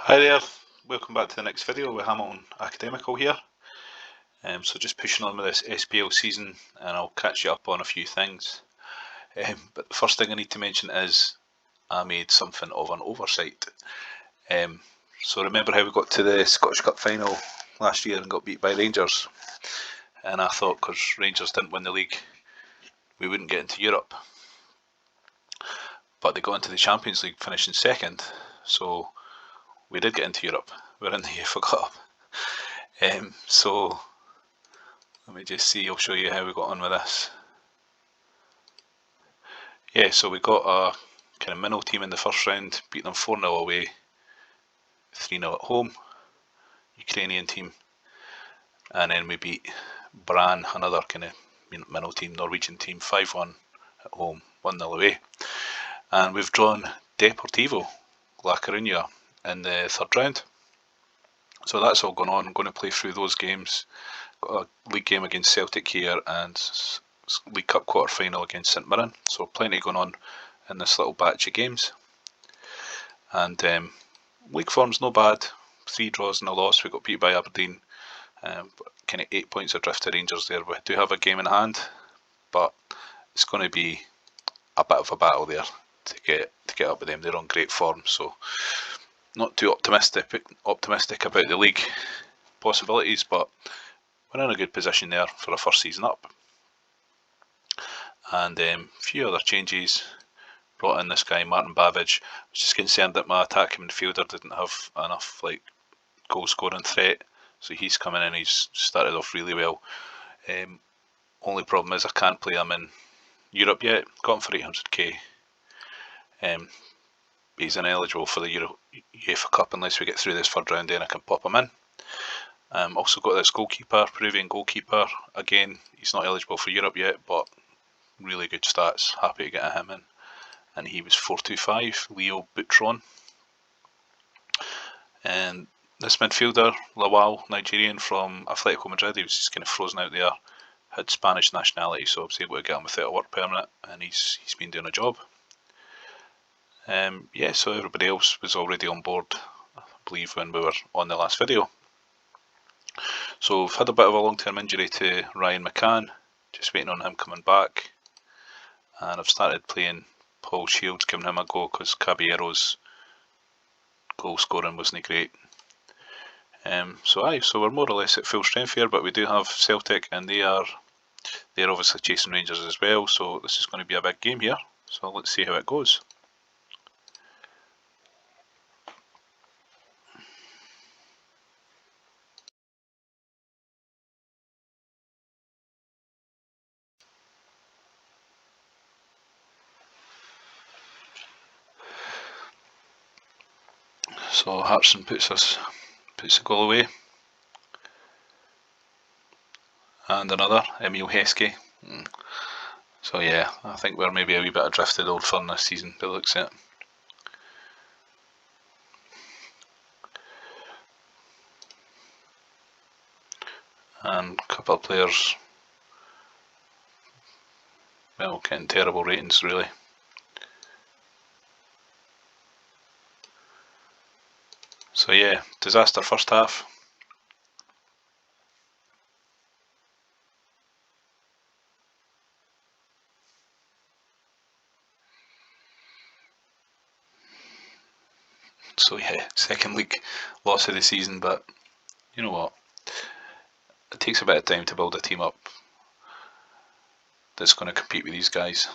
Hi there, welcome back to the next video with Hamilton Academical here. So just pushing on with this SPL season, and I'll catch you up on a few things. But the first thing I need to mention is I made something of an oversight. So remember how we got to the Scottish Cup final last year and got beat by Rangers? And I thought because Rangers didn't win the league, we wouldn't get into Europe. But they got into the Champions League, finishing second. So we did get into Europe. We're in the UEFA Cup. So let me just see, I'll show you how we got on with this. Yeah, so we got a kind of minnow team in the first round, beat them 4-0 away, 3-0 at home, Ukrainian team. And then we beat Brann, another kind of minnow team, Norwegian team, 5-1 at home, 1-0 away. And we've drawn Deportivo La Coruña in the third round. So that's all going on. I'm going to play through those games. Got a league game against Celtic here and League Cup quarter final against St Mirren. So plenty going on in this little batch of games. And league form's no bad. 3 draws and a loss. We got beat by Aberdeen. Kind of 8 points adrift to Rangers there. We do have a game in hand, but it's going to be a bit of a battle there to get up with them. They're on great form, so not too optimistic about the league possibilities, but we're in a good position there for a first season up. And a few other changes. Brought in this guy Martin Babbage. I was just concerned that my attacking midfielder didn't have enough goal scoring threat, so he's come in and he's started off really well. Only problem is I can't play him in Europe yet. Got him for 800k. He's ineligible for the UEFA Cup unless we get through this third round, then I can pop him in. Also got this goalkeeper, Peruvian goalkeeper. Again, he's not eligible for Europe yet, but really good stats. Happy to get him in. And he was 425, Leo Butron. And this midfielder, Lawal, Nigerian from Atletico Madrid, he was just kind of frozen out there. Had Spanish nationality, so I was able to get him without a work permit, and he's been doing a job. Yeah, so everybody else was already on board, I believe, when we were on the last video. So we've had a bit of a long-term injury to Ryan McCann, just waiting on him coming back. And I've started playing Paul Shields, giving him a go because Caballero's goal scoring wasn't great. So we're more or less at full strength here, but we do have Celtic, and they're obviously chasing Rangers as well, so this is going to be a big game here. So let's see how it goes. So Hartson puts the goal away. And another, Emil Heskey. So yeah, I think we're maybe a wee bit adrift Old Firm this season, by the looks at it. And a couple of players, well, getting terrible ratings really. So yeah, disaster first half. So yeah, second league loss of the season, but you know what? It takes a bit of time to build a team up that's going to compete with these guys.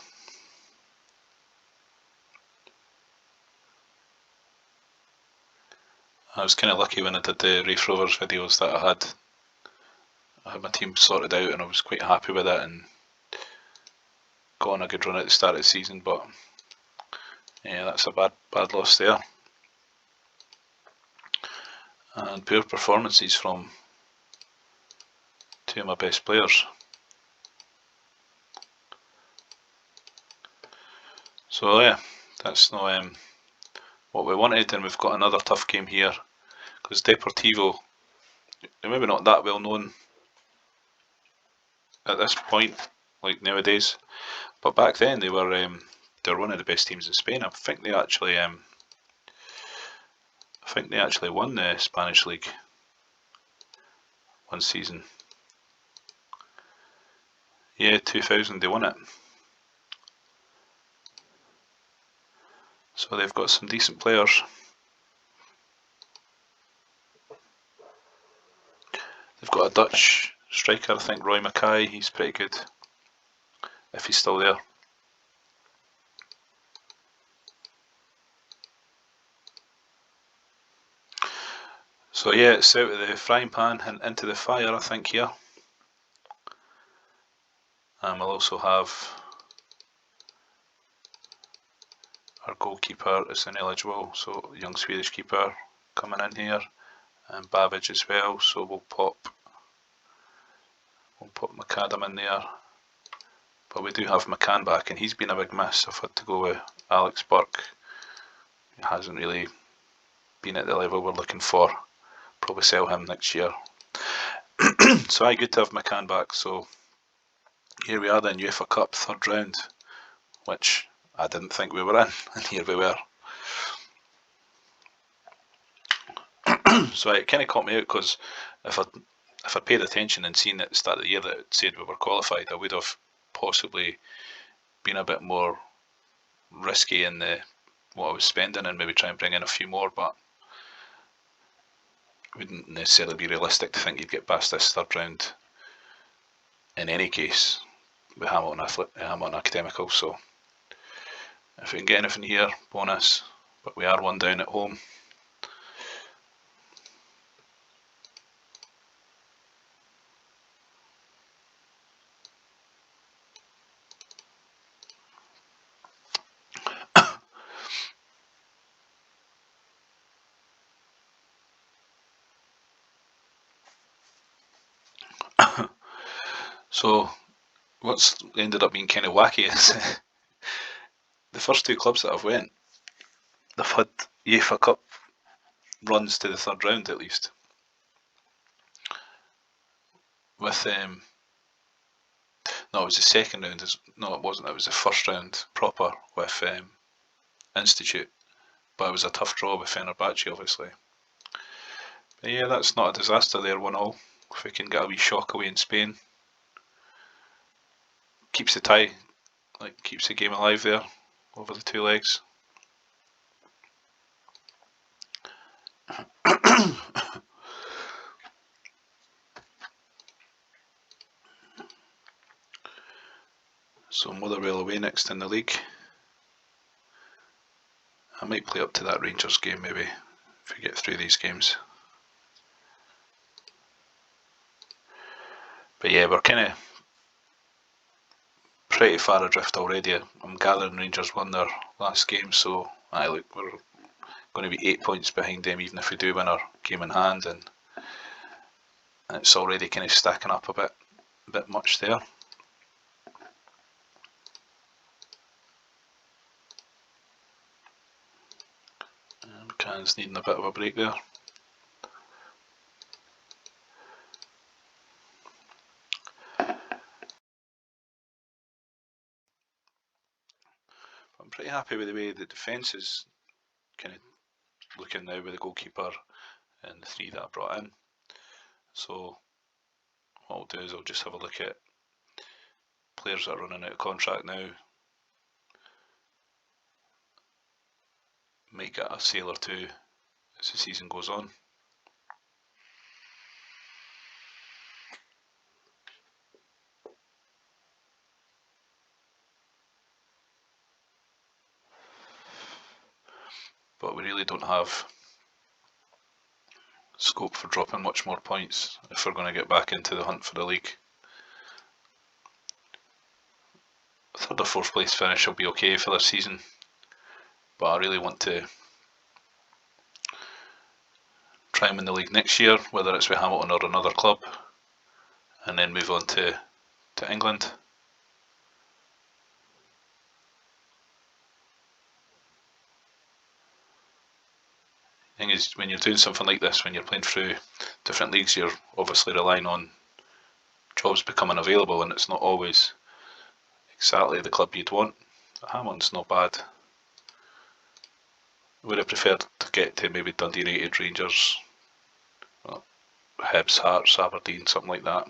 I was kind of lucky when I did the Race Rovers videos that I had my team sorted out, and I was quite happy with it and got on a good run at the start of the season, but yeah, that's a bad loss there. And poor performances from 2 of my best players. So yeah, that's not what we wanted, and we've got another tough game here because Deportivo, they're maybe not that well known at this point, like nowadays, but back then they were one of the best teams in Spain. I think they actually think they actually won the Spanish League one season. Yeah, 2000 they won it. So they've got some decent players. They've got a Dutch striker, I think, Roy Mackay. He's pretty good, if he's still there. So yeah, it's out of the frying pan and into the fire, I think, here. We'll also have our goalkeeper is ineligible, so young Swedish keeper coming in here, and Babbage as well. So we'll pop McAdam in there. But we do have McCann back, and he's been a big miss. I've had to go with Alex Burke. He hasn't really been at the level we're looking for. Probably sell him next year. So good to have McCann back. So here we are then, UEFA Cup, third round, which I didn't think we were in, and here we were. So it kind of caught me out, because if I'd paid attention and seen at the start of the year that it said we were qualified, I would have possibly been a bit more risky in what I was spending, and maybe try and bring in a few more, but it wouldn't necessarily be realistic to think you'd get past this third round in any case with Hamilton Academical. So if we can get anything here, bonus, but we are one down at home. So what's ended up being kind of wacky is the first two clubs that I've went, they've had UEFA Cup runs to the third round at least. With no, it was the second round. No, it wasn't. It was the first round proper with Institute, but it was a tough draw with Fenerbahce, obviously. But yeah, that's not a disaster there. 1-1. If we can get a wee shock away in Spain, keeps the tie, keeps the game alive there over the two legs. So Motherwell away next in the league. I might play up to that Rangers game maybe, if we get through these games. But yeah, we're kind of pretty far adrift already. I'm gathering Rangers won their last game, so look, we're going to be 8 points behind them even if we do win our game in hand, and it's already kind of stacking up a bit much there. McCann's needing a bit of a break there. I'm pretty happy with the way the defence is kind of looking now with the goalkeeper and the three that I brought in. So what I'll do is I'll just have a look at players that are running out of contract now. Might get a sale or two as the season goes on. But we really don't have scope for dropping much more points if we're going to get back into the hunt for the league. Third or fourth place finish will be okay for this season, but I really want to try and win the league next year, whether it's with Hamilton or another club, and then move on to England. The thing is, when you're doing something like this, when you're playing through different leagues, you're obviously relying on jobs becoming available, and it's not always exactly the club you'd want. But Hamilton's not bad. Would have preferred to get to maybe Dundee United, Rangers, Hibs, Hearts, Aberdeen, something like that.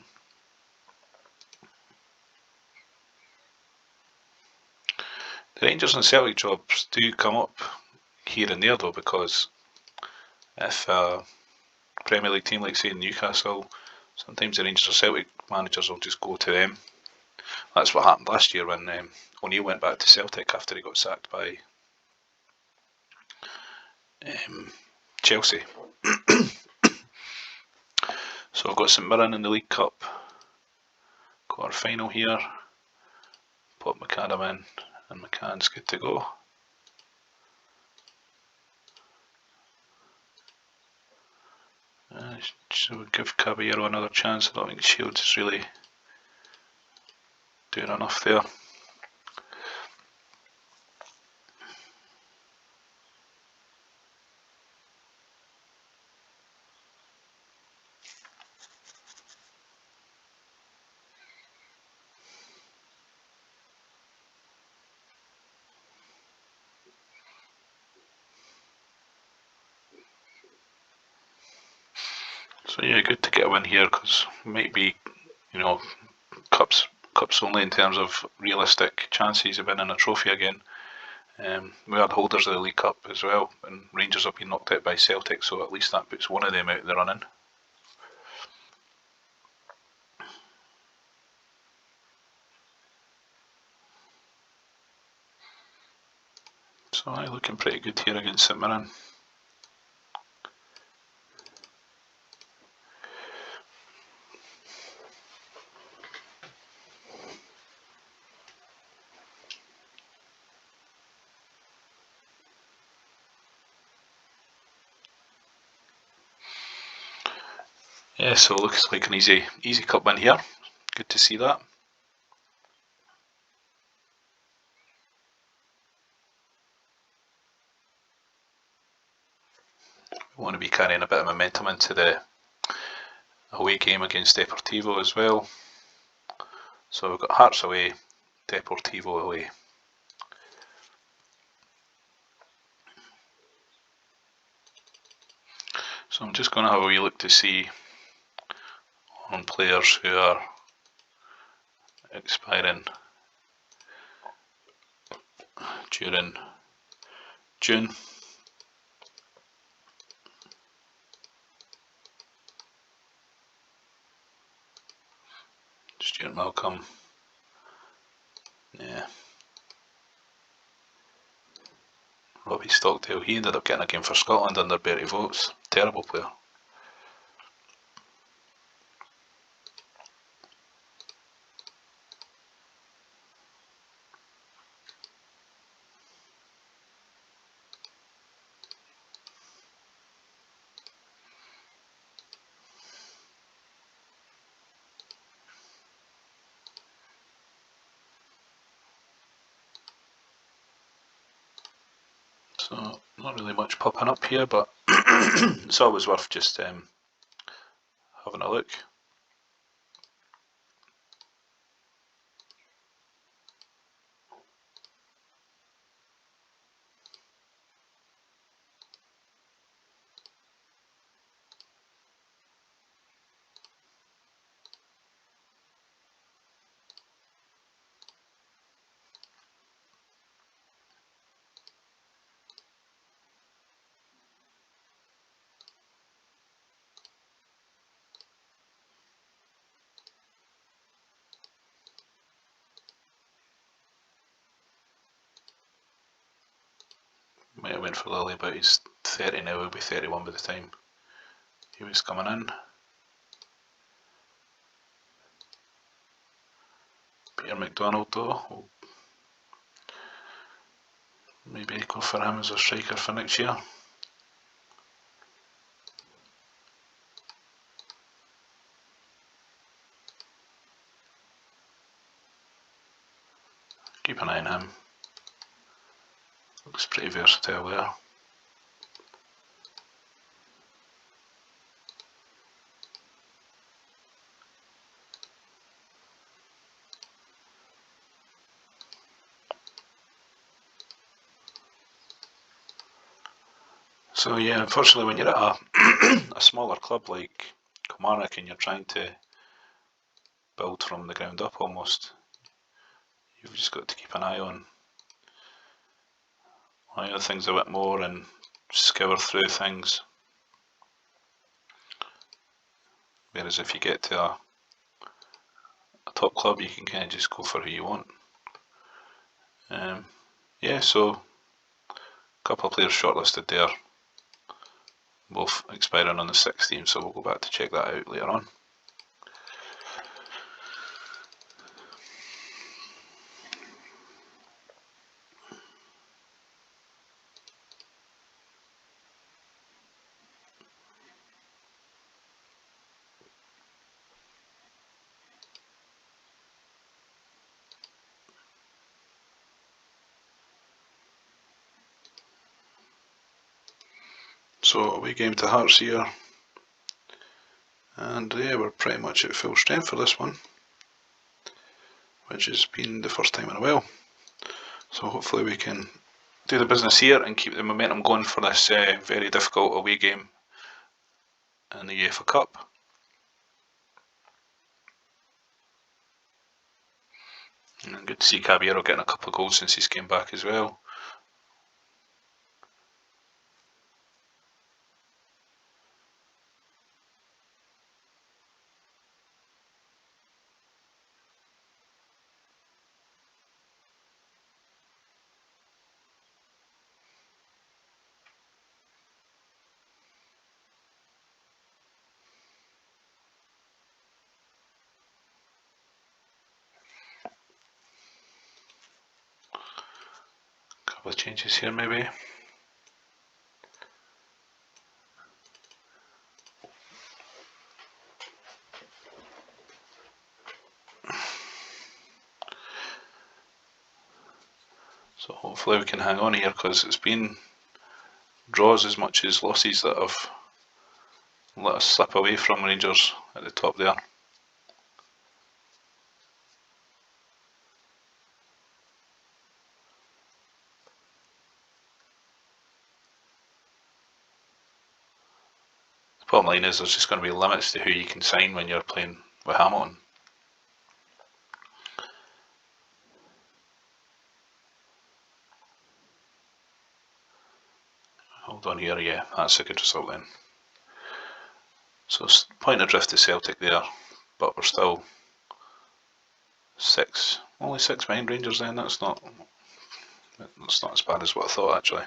The Rangers and Celtic jobs do come up here and there though, because if a Premier League team like say Newcastle, sometimes the Rangers or Celtic managers will just go to them. That's what happened last year when O'Neill went back to Celtic after he got sacked by Chelsea. So I've got St Mirren in the League Cup quarter final here. Put McAdam in, and McCann's good to go. So we'll give Caballero another chance. I don't think Shields is really doing enough there. So yeah, good to get a win here, because might be, you know, cups only in terms of realistic chances of winning a trophy again. We had holders of the League Cup as well, and Rangers have been knocked out by Celtic, so at least that puts one of them out of the running. So I'm looking pretty good here against St Mirren. Yeah, so it looks like an easy cup win here. Good to see that. We want to be carrying a bit of momentum into the away game against Deportivo as well. So we've got Hearts away, Deportivo away. So I'm just going to have a wee look to see on players who are expiring during June. Stuart Malcolm. Yeah. Robbie Stockdale, he ended up getting a game for Scotland under Bertie Vogts. Terrible player. So not really much popping up here, but it's always worth just having a look. Might have went for Lily, but he's 30 now, he'll be 31 by the time he was coming in. Peter McDonald though, will maybe go for him as a striker for next year. Keep an eye on him. Looks pretty versatile there. So yeah, unfortunately when you're at a smaller club like Kilmarnock and you're trying to build from the ground up almost, you've just got to keep an eye on things a bit more and scour through things. Whereas if you get to a top club, you can kind of just go for who you want. Yeah, so a couple of players shortlisted there, both expiring on the 16th, so we'll go back to check that out later on. So away game to Hearts here, and yeah, we're pretty much at full strength for this one, which has been the first time in a while. So hopefully we can do the business here and keep the momentum going for this very difficult away game in the UEFA Cup. And good to see Caballero getting a couple of goals since he's came back as well. Couple of changes here maybe. So hopefully we can hang on here, because it's been draws as much as losses that have let us slip away from Rangers at the top there. The bottom line is there's just going to be limits to who you can sign when you're playing with Hamilton. Hold on here, yeah, that's a good result then. So point adrift to Celtic there, but we're still only six behind Rangers then. That's not as bad as what I thought actually.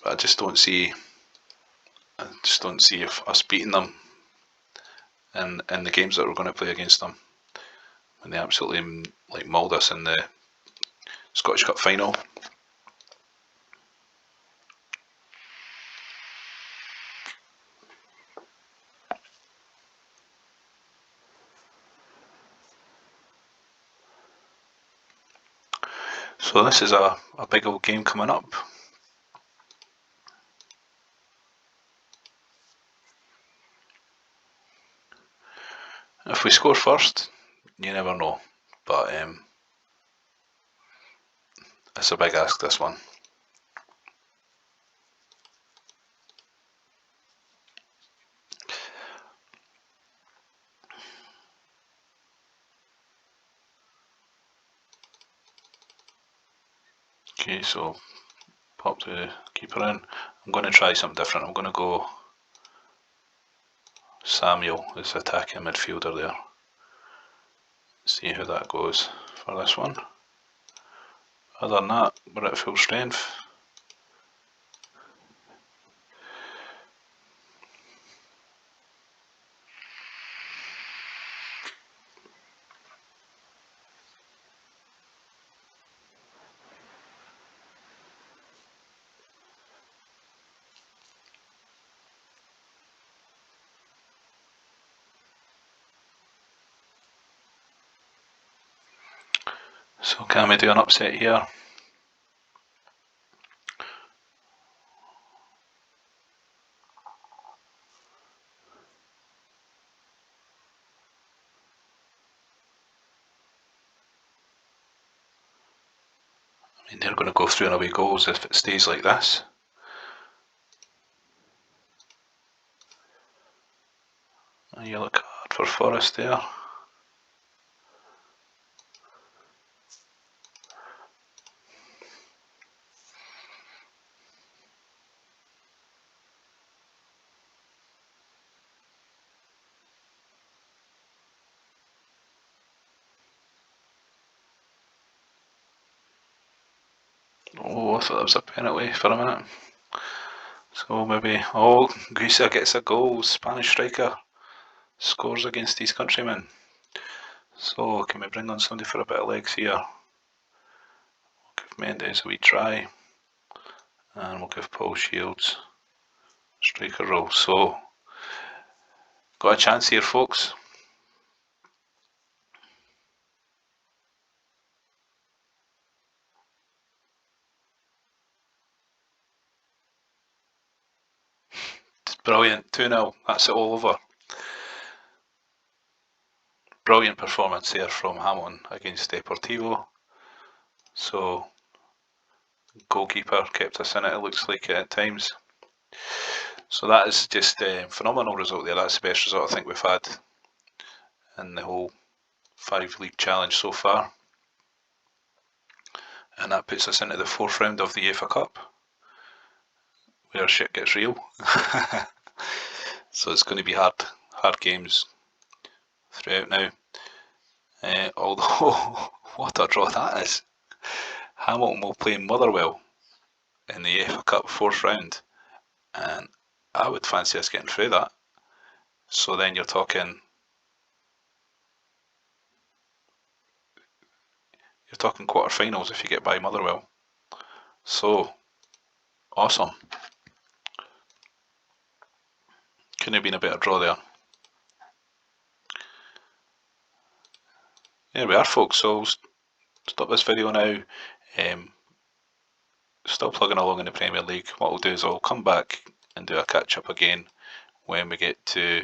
But I just don't see if us beating them in the games that we're going to play against them, when they absolutely mauled us in the Scottish Cup final. So this is a big old game coming up. If we score first, you never know, but it's a big ask, this one. Okay, so pop the keeper in. I'm going to try something different. I'm going to go Samuel as attacking midfielder there. See how that goes for this one. Other than that, we're at full strength. So can we do an upset here? I mean, they're going to go through and away goals if it stays like this. A yellow card for Forest there. Oh, I thought that was a penalty for a minute. So maybe, oh, Guisa gets a goal. Spanish striker scores against his countrymen. So can we bring on somebody for a bit of legs here? We'll give Mendes a wee try. And we'll give Paul Shields striker role. So, got a chance here, folks. It's brilliant. 2-0. That's it all over. Brilliant performance there from Hamilton against Deportivo. So, goalkeeper kept us in it looks like at times. So that is just a phenomenal result there. That's the best result I think we've had in the whole 5-league challenge so far. And that puts us into the 4th round of the UEFA Cup, where shit gets real. So it's going to be hard games throughout now. Although, what a draw that is. Hamilton will play Motherwell in the UEFA Cup 4th round, and I would fancy us getting through that. So then you're talking quarter-finals if you get by Motherwell. So, awesome. Couldn't have been a better draw there. There we are, folks. So I'll stop this video now. Still plugging along in the Premier League. What I'll do is I'll come back and do a catch-up again when we get to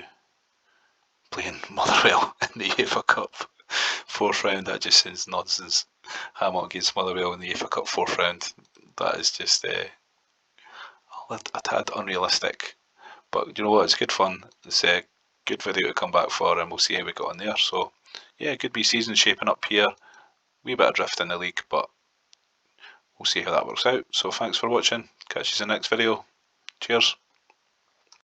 playing Motherwell in the UEFA Cup 4th round. That just sounds nonsense. Hamilton against Motherwell in the UEFA Cup 4th round. That is just a tad unrealistic. But you know what? It's good fun. It's a good video to come back for, and we'll see how we got on there. So, yeah, could be season shaping up here. Wee bit of drift in the league, but we'll see how that works out. So, thanks for watching. Catch you in the next video. Cheers.